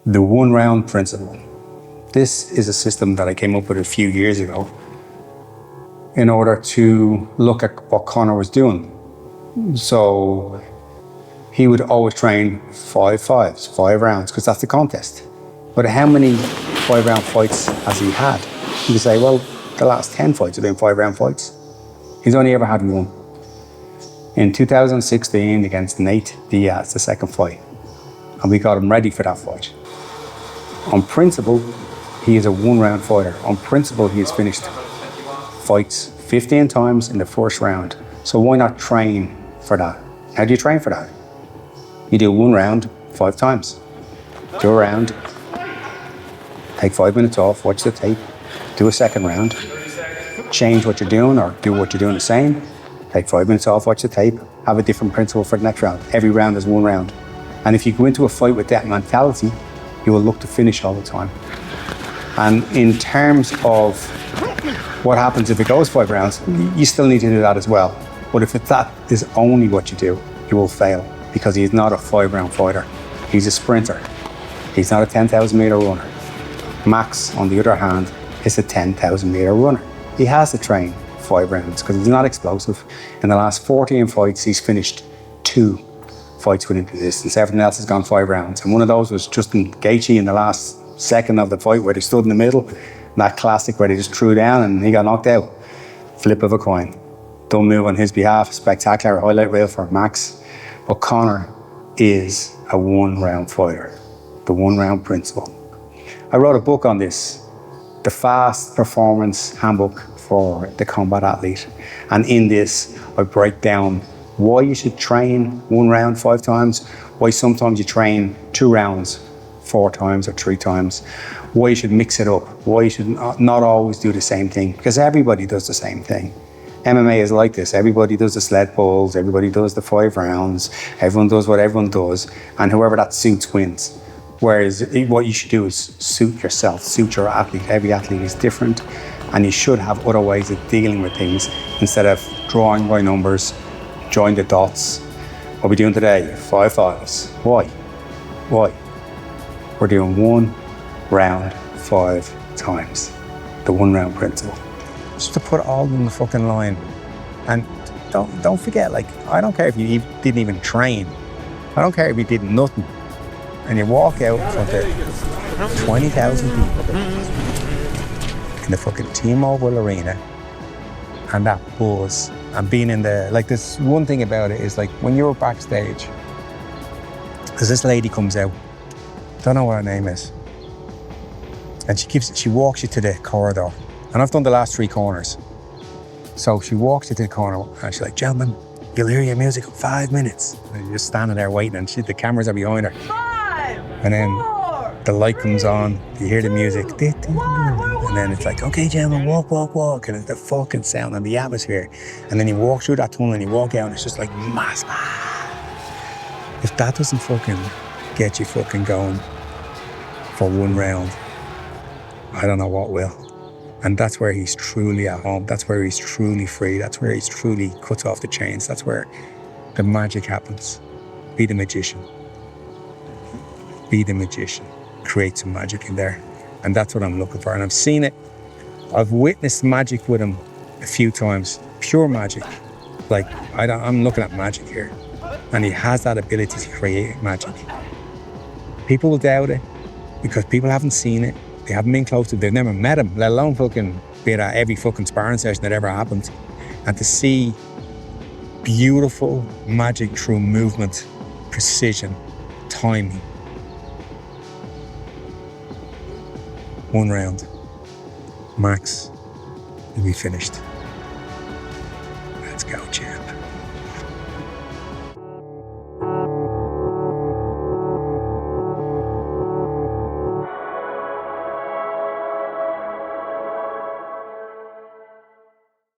The one round principle. This is a system that I came up with a few years ago in order to look at what Conor was doing. So he would always train 5 rounds, because that's the contest. But how many 5-round fights has he had? You could say, well, the last 10 fights have been 5-round fights. He's only ever had one. In 2016 against Nate Diaz, the second fight. And we got him ready for that fight. On principle, he is a 1-round fighter. On principle, he has finished fights 15 times in the first round. So why not train for that? How do you train for that? You do 1 round 5 times. Do a round, take 5 minutes off, watch the tape, do a second round, change what you're doing or do what you're doing the same, take 5 minutes off, watch the tape, have a different principle for the next round. Every round is 1 round. And if you go into a fight with that mentality, you will look to finish all the time. And in terms of what happens if it goes 5 rounds, you still need to do that as well. But if that is only what you do, you will fail, because he's not a 5-round fighter. He's a sprinter. He's not a 10,000 meter runner. Max, on the other hand, is a 10,000 meter runner. He has to train 5 rounds because he's not explosive. In the last 14 fights, he's finished 2 fights within the distance. Everything else has gone 5 rounds. And one of those was Justin Gaethje in the last second of the fight where they stood in the middle. That classic where they just threw down and he got knocked out. Flip of a coin. Don't move on his behalf. Spectacular highlight reel for Max. But Conor is a 1-round fighter. The 1-round principle. I wrote a book on this, The Fast Performance Handbook for the Combat Athlete. And in this, I break down why you should train 1 round 5 times, why sometimes you train 2 rounds 4 times or 3 times, why you should mix it up, why you should not always do the same thing, because everybody does the same thing. MMA is like this. Everybody does the sled pulls, everybody does the 5 rounds, everyone does what everyone does, and whoever that suits wins. Whereas what you should do is suit yourself, suit your athlete. Every athlete is different, and you should have other ways of dealing with things instead of drawing by numbers, join the dots. What we're doing today, 5 files. Why? We're doing 1 round 5 times. The 1-round principle. Just to put all in the fucking line. And don't forget, like, I don't care if you didn't even train. I don't care if you did nothing. And you walk out in front of 20,000 people in the fucking T-Mobile Arena, and that buzz, and being in the, like, this one thing about it is, like, when you're backstage, because this lady comes out, don't know what her name is, and she walks you to the corridor, and I've done the last 3 corners. So she walks you to the corner, and she's like, gentlemen, you'll hear your music in 5 minutes. And you're just standing there waiting, and the cameras are behind her. 5, and then 4, the light comes on, you hear the music, and then it's like, okay, gentlemen, walk, and it's the fucking sound and the atmosphere. And then you walk through that tunnel and you walk out, and it's just like mass. If that doesn't fucking get you fucking going for 1 round, I don't know what will. And that's where he's truly at home. That's where he's truly free. That's where he's truly cuts off the chains. That's where the magic happens. Be the magician. Be the magician. Create some magic in there. And that's what I'm looking for. And I've seen it. I've witnessed magic with him a few times. Pure magic. Like, I'm looking at magic here. And he has that ability to create magic. People will doubt it because people haven't seen it. They haven't been close to it. They've never met him, let alone fucking be at every fucking sparring session that ever happened. And to see beautiful magic through movement, precision, timing. 1 round. Max will be finished.